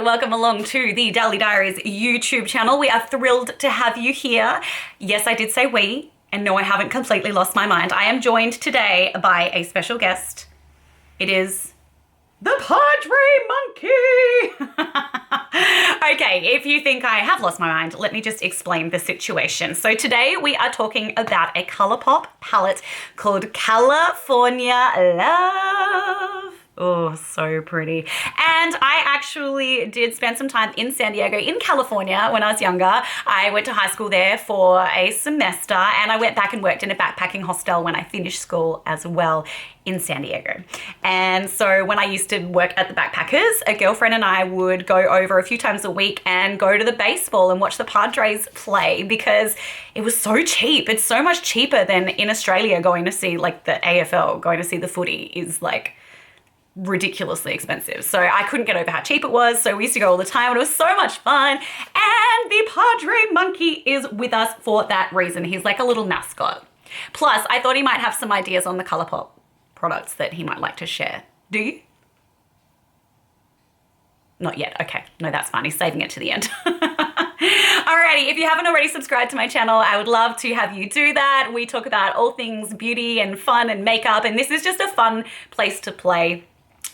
welcome along to the Daily Diaries YouTube channel. We are thrilled to have you here. Yes, I did say we, and no, I haven't completely lost my mind. I am joined today by a special guest. It is the Padre Monkey. Okay, if you think I have lost my mind, let me just explain the situation. So today we are talking about a Colourpop palette called California Love. Oh, so pretty. And I actually did spend some time in San Diego in California when I was younger. I went to high school there for a semester and I went back and worked in a backpacking hostel when I finished school as well in San Diego. And so when I used to work at the Backpackers, a girlfriend and I would go over a few times a week and go to the baseball and watch the Padres play because it was so cheap. It's so much cheaper than in Australia going to see like the AFL, going to see the footy is like ridiculously expensive. So I couldn't get over how cheap it was. So we used to go all the time and it was so much fun. And the Padre Monkey is with us for that reason. He's like a little mascot. Plus, I thought he might have some ideas on the Colourpop products that he might like to share. Do you? Not yet. Okay. No, that's fine. He's saving it to the end. Alrighty, if you haven't already subscribed to my channel, I would love to have you do that. We talk about all things beauty and fun and makeup, and this is just a fun place to play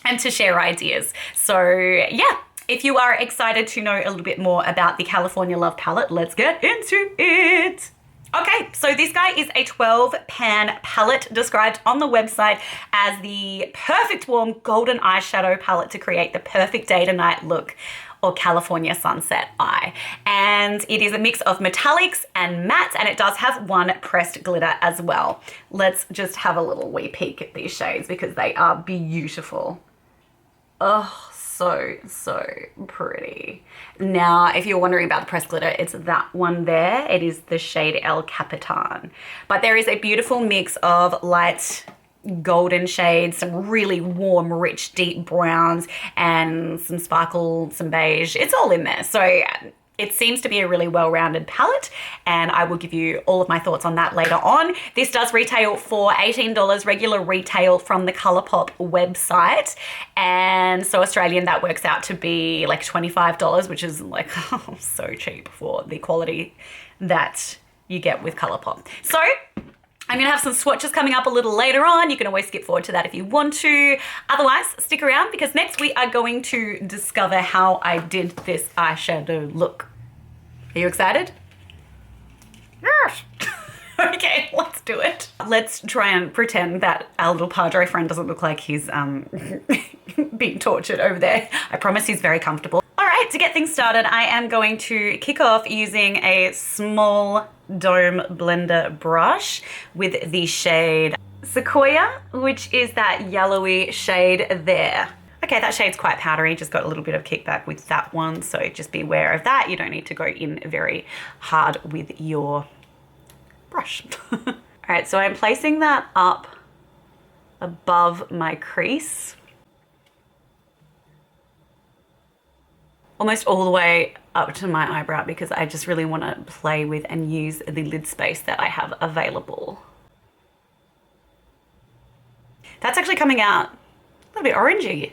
and to share ideas. So yeah, if you are excited to know a little bit more about the California Love palette, let's get into it. Okay, so this guy is a 12 pan palette described on the website as the perfect warm golden eyeshadow palette to create the perfect day to night look or California sunset eye. And it is a mix of metallics and mattes, and it does have one pressed glitter as well. Let's just have a little wee peek at these shades because they are beautiful. Oh, so pretty. Now, if you're wondering about the pressed glitter, it's that one there. It is the shade El Capitan. But there is a beautiful mix of light golden shades, some really warm, rich, deep browns, and some sparkle, some beige. It's all in there. So it seems to be a really well-rounded palette, and I will give you all of my thoughts on that later on. This does retail for $18 regular retail from the Colourpop website, and so Australian that works out to be like $25, which is like so cheap for the quality that you get with Colourpop. So I'm gonna have some swatches coming up a little later on. You can always skip forward to that if you want to. Otherwise, stick around because next we are going to discover how I did this eyeshadow look. Are you excited? Yes. Okay, let's do it. Let's try and pretend that our little Padre friend doesn't look like he's being tortured over there. I promise he's very comfortable. All right, to get things started, I am going to kick off using a small dome blender brush with the shade Sequoia, which is that yellowy shade there. Okay, that shade's quite powdery, just got a little bit of kickback with that one, so just be aware of that. You don't need to go in very hard with your brush. All right, so I'm placing that up above my crease, almost all the way up to my eyebrow because I just really want to play with and use the lid space that I have available. That's actually coming out a little bit orangey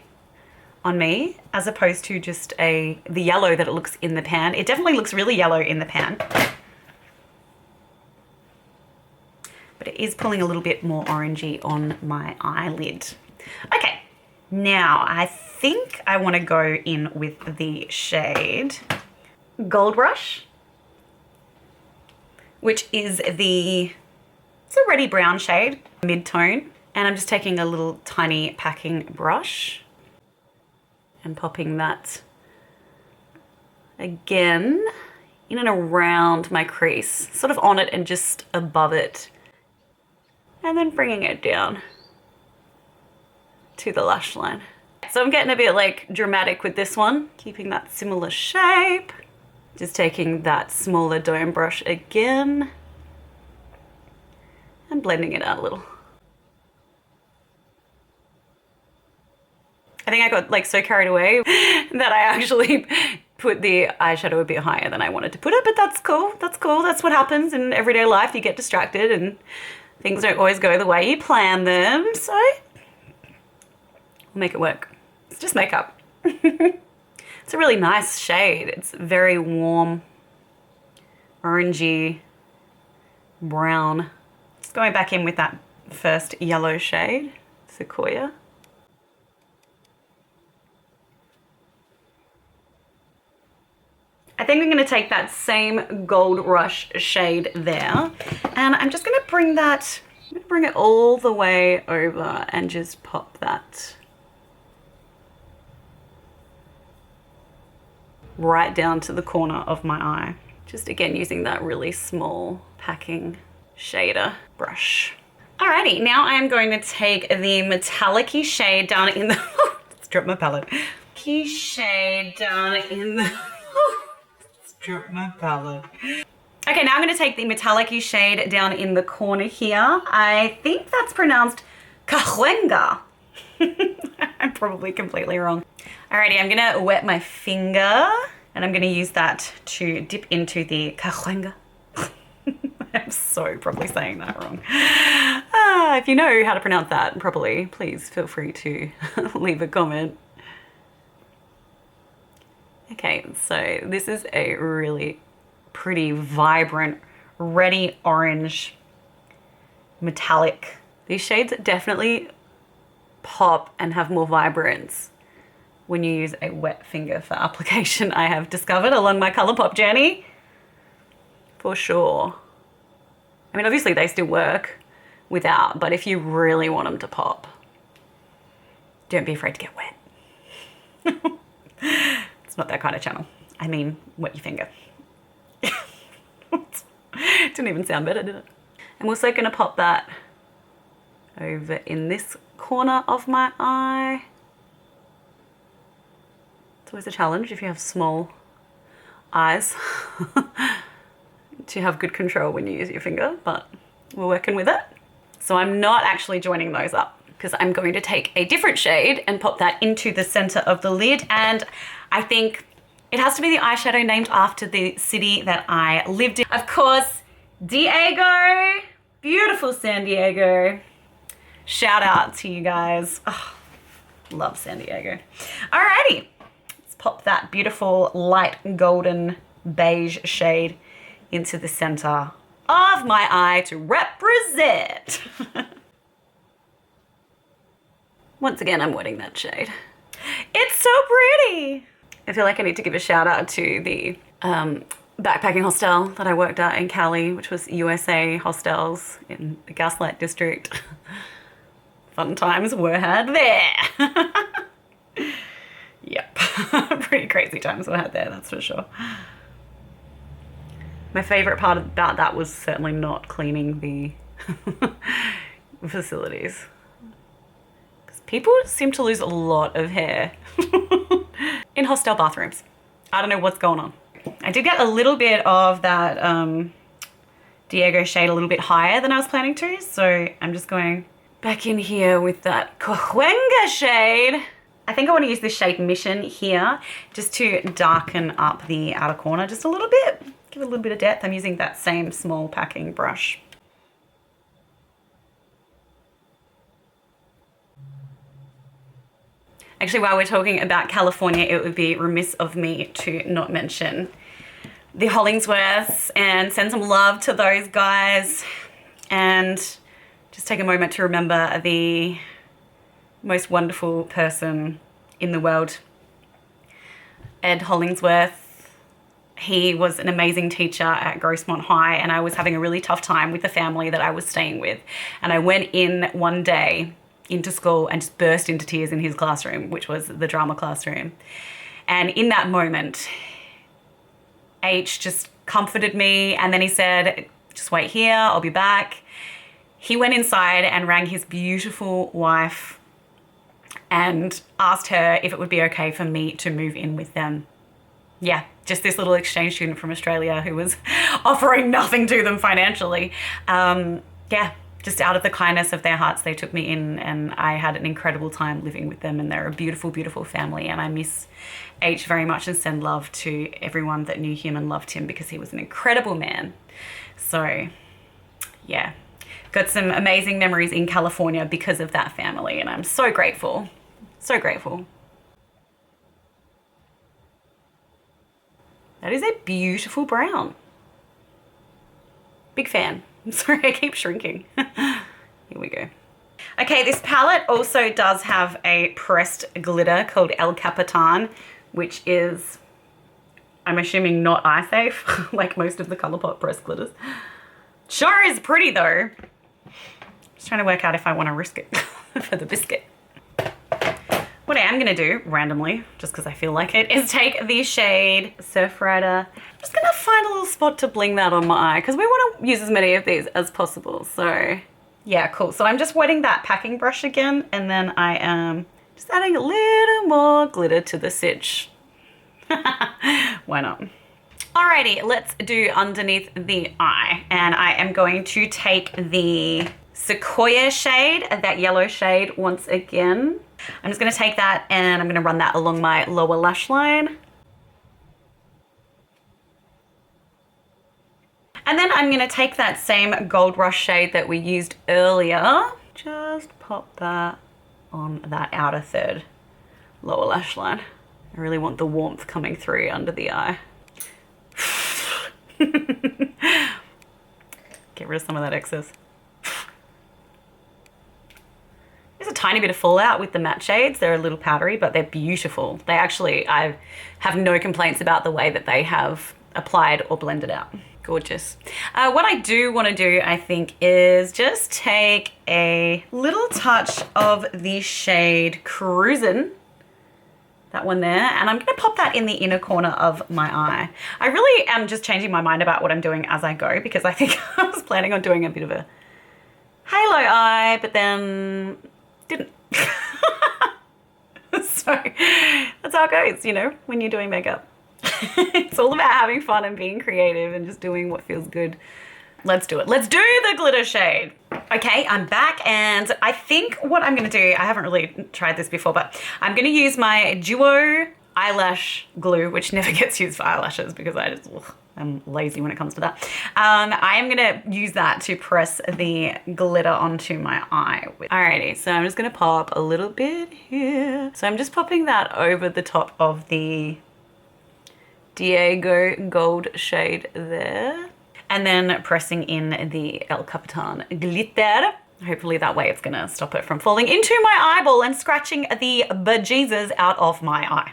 on me as opposed to just the yellow that it looks in the pan. It definitely looks really yellow in the pan, but it is pulling a little bit more orangey on my eyelid. Okay, now I think I want to go in with the shade Gold Rush, which is it's a reddy brown shade, mid-tone. And I'm just taking a little tiny packing brush and popping that again in and around my crease, sort of on it and just above it. And then bringing it down to the lash line. So I'm getting a bit like dramatic with this one, keeping that similar shape. Just taking that smaller dome brush again and blending it out a little. I think I got like so carried away that I actually put the eyeshadow a bit higher than I wanted to put it, but that's cool. That's cool. That's what happens in everyday life. You get distracted and things don't always go the way you plan them. So we'll make it work. It's just makeup. It's a really nice shade. It's very warm, orangey, brown. Just going back in with that first yellow shade, Sequoia. I think I'm gonna take that same Gold Rush shade there, and I'm just gonna bring that, I'm gonna bring it all the way over and just pop that right down to the corner of my eye. Just again, using that really small packing shader brush. Alrighty, now I'm going to take the metallic-y shade down in the, let's drop my palette. Key shade down in the, drop my palette. Okay, now I'm going to take the metallic-y shade down in the corner here. I think that's pronounced Cahuenga. I'm probably completely wrong. Alrighty, I'm going to wet my finger and I'm going to use that to dip into the Cahuenga. I'm so probably saying that wrong. If you know how to pronounce that properly, please feel free to leave a comment. Okay, so this is a really pretty, vibrant, reddy orange, metallic. These shades definitely pop and have more vibrance when you use a wet finger for application, I have discovered along my Colourpop journey, for sure. I mean, obviously they still work without, but if you really want them to pop, don't be afraid to get wet. It's not that kind of channel. I mean, wet your finger. Didn't even sound better, did it? I'm also gonna pop that over in this corner of my eye. It's always a challenge if you have small eyes to have good control when you use your finger, but we're working with it. So I'm not actually joining those up because I'm going to take a different shade and pop that into the center of the lid. And I think it has to be the eyeshadow named after the city that I lived in. Of course, Diego, beautiful San Diego. Shout out to you guys. Oh, love San Diego. Alrighty, let's pop that beautiful light golden beige shade into the center of my eye to represent. Once again, I'm wetting that shade. It's so pretty. I feel like I need to give a shout out to the backpacking hostel that I worked at in Cali, which was USA Hostels in the Gaslight District. Fun times were had there. Yep, pretty crazy times were had there, that's for sure. My favorite part about that was certainly not cleaning the facilities. Because people seem to lose a lot of hair in hostel bathrooms. I don't know what's going on. I did get a little bit of that Diego shade a little bit higher than I was planning to, so I'm just going back in here with that Cahuenga shade. I think I want to use this shade Mission here just to darken up the outer corner just a little bit. Give it a little bit of depth. I'm using that same small packing brush. Actually, while we're talking about California, it would be remiss of me to not mention the Hollingsworths and send some love to those guys and just take a moment to remember the most wonderful person in the world, Ed Hollingsworth. He was an amazing teacher at Grossmont High, and I was having a really tough time with the family that I was staying with. And I went in one day into school and just burst into tears in his classroom, which was the drama classroom. And in that moment, H just comforted me, and then he said, just wait here, I'll be back. He went inside and rang his beautiful wife and asked her if it would be okay for me to move in with them. Yeah, just this little exchange student from Australia who was offering nothing to them financially. Yeah, just out of the kindness of their hearts, they took me in, and I had an incredible time living with them, and they're a beautiful, beautiful family, and I miss H very much and send love to everyone that knew him and loved him because he was an incredible man. So, yeah, got some amazing memories in California because of that family, and I'm so grateful, so grateful. That is a beautiful brown. Big fan. I'm sorry, I keep shrinking. Here we go. Okay, this palette also does have a pressed glitter called El Capitan, which is, I'm assuming, not eye safe, like most of the Colourpop pressed glitters. Sure is pretty though. Just trying to work out if I want to risk it for the biscuit. What I am going to do, randomly, just because I feel like it, is take the shade Surf Rider. I'm just going to find a little spot to bling that on my eye because we want to use as many of these as possible. So yeah, cool. So I'm just wetting that packing brush again, and then I am just adding a little more glitter to the stitch. Why not? Alrighty, let's do underneath the eye. And I am going to take the Sequoia shade, that yellow shade, once again. I'm just going to take that and I'm going to run that along my lower lash line. And then I'm going to take that same Gold Rush shade that we used earlier. Just pop that on that outer third lower lash line. I really want the warmth coming through under the eye. Get rid of some of that excess. There's a tiny bit of fallout with the matte shades. They're a little powdery, but they're beautiful. They actually, I have no complaints about the way that they have applied or blended out. Gorgeous. What I do want to do, I think, is just take a little touch of the shade Cruisin', that one there, and I'm going to pop that in the inner corner of my eye. I really am just changing my mind about what I'm doing as I go, because I think I was planning on doing a bit of a halo eye, but then didn't. So that's how it goes, you know, when you're doing makeup. It's all about having fun and being creative and just doing what feels good. Let's do it. Let's do the glitter shade. Okay, I'm back, and I think what I'm going to do, I haven't really tried this before, but I'm going to use my Duo eyelash glue, which never gets used for eyelashes because I'm lazy when it comes to that. I am going to use that to press the glitter onto my eye. Alrighty, so I'm just going to pop a little bit here. So I'm just popping that over the top of the Diego Gold shade there. And then pressing in the El Capitan glitter. Hopefully that way it's gonna stop it from falling into my eyeball and scratching the bejesus out of my eye.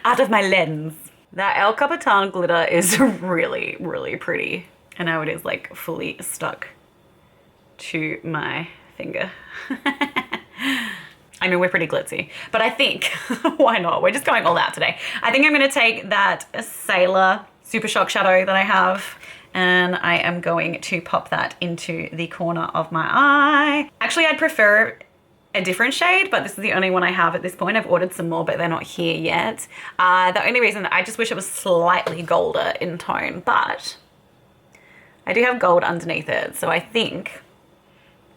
Out of my lens. That El Capitan glitter is really, really pretty. And now it is like fully stuck to my finger. I mean, we're pretty glitzy, but I think, why not? We're just going all out today. I think I'm gonna take that Sailor Super Shock shadow that I have, and I am going to pop that into the corner of my eye. Actually, I'd prefer a different shade, but this is the only one I have at this point. I've ordered some more, but they're not here yet. The only reason, I just wish it was slightly golder in tone, but I do have gold underneath it, so I think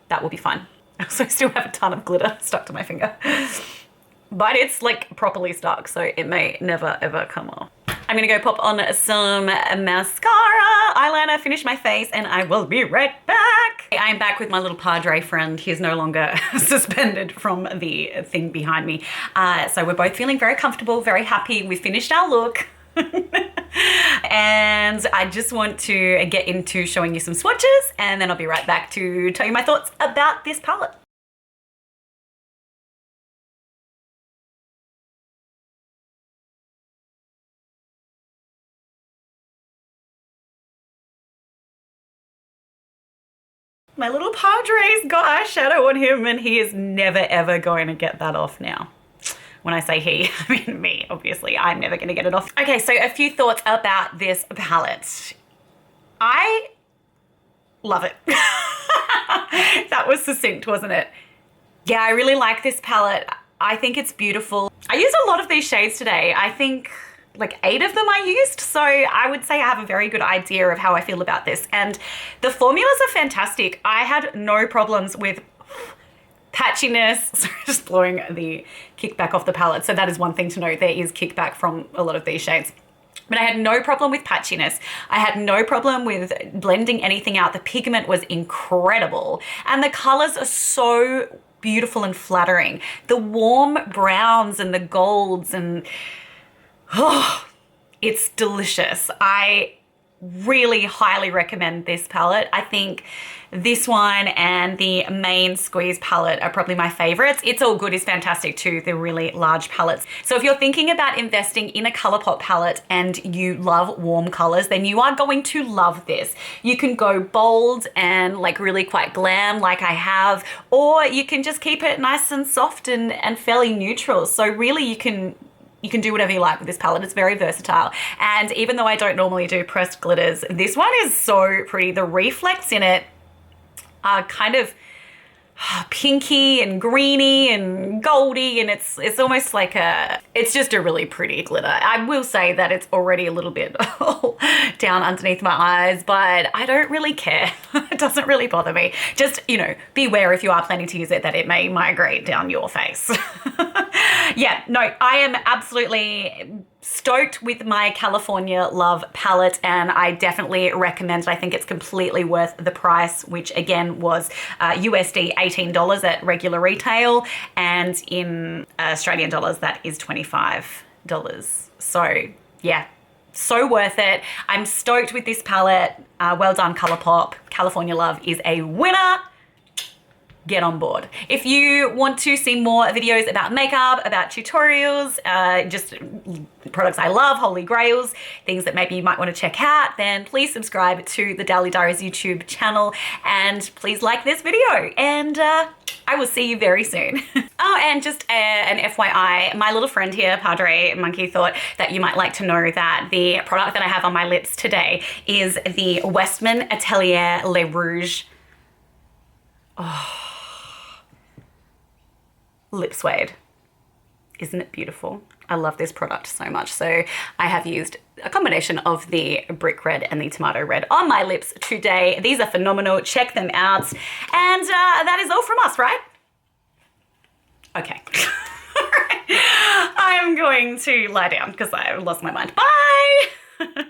that will be fine. I also still have a ton of glitter stuck to my finger, but it's like properly stuck, so it may never ever come off. I'm gonna go pop on some mascara, eyeliner, finish my face, and I will be right back. I'm back with my little padre friend. He's no longer suspended from the thing behind me. So we're both feeling very comfortable, very happy. We finished our look. And I just want to get into showing you some swatches, and then I'll be right back to tell you my thoughts about this palette. My little Padre's got eyeshadow on him, and he is never ever going to get that off now. When I say he, I mean me, obviously. I'm never going to get it off. Okay, so a few thoughts about this palette. I love it. That was succinct, wasn't it? Yeah, I really like this palette. I think it's beautiful. I used a lot of these shades today. I think like 8 of them I used. So I would say I have a very good idea of how I feel about this. And the formulas are fantastic. I had no problems with patchiness. Sorry, just blowing the kickback off the palette. So that is one thing to note. There is kickback from a lot of these shades. But I had no problem with patchiness. I had no problem with blending anything out. The pigment was incredible. And the colors are so beautiful and flattering. The warm browns and the golds and It's delicious. I really highly recommend this palette. I think this one and the main squeeze palette are probably my favorites. It's All Good is fantastic too, the really large palettes. So if you're thinking about investing in a Colourpop palette and you love warm colors, then you are going to love this. You can go bold and like really quite glam like I have, or you can just keep it nice and soft and fairly neutral. So really you can do whatever you like with this palette. It's very versatile. And even though I don't normally do pressed glitters, this one is so pretty. The reflex in it are kind of pinky and greeny and goldy, and it's almost like it's just a really pretty glitter. I will say that it's already a little bit down underneath my eyes, but I don't really care. It doesn't really bother me. Just, you know, beware if you are planning to use it that it may migrate down your face. Yeah, no, I am absolutely stoked with my California Love palette, and I definitely recommend it. I think it's completely worth the price, which again was USD $18 at regular retail, and in Australian dollars that is $25. So yeah, so worth it. I'm stoked with this palette. Well done Colourpop. California Love is a winner. Get on board. If you want to see more videos about makeup, about tutorials, just products I love, holy grails, things that maybe you might want to check out, then please subscribe to the Daily Diaries YouTube channel, and please like this video, and I will see you very soon. Oh, and just an FYI, my little friend here, Padre Monkey, thought that you might like to know that the product that I have on my lips today is the Westman Atelier Le Rouge. Oh. Lip Suede. Isn't it beautiful? I love this product so much. So I have used a combination of the brick red and the tomato red on my lips today. These are phenomenal. Check them out. And that is all from us, right? Okay. I'm going to lie down because I lost my mind. Bye.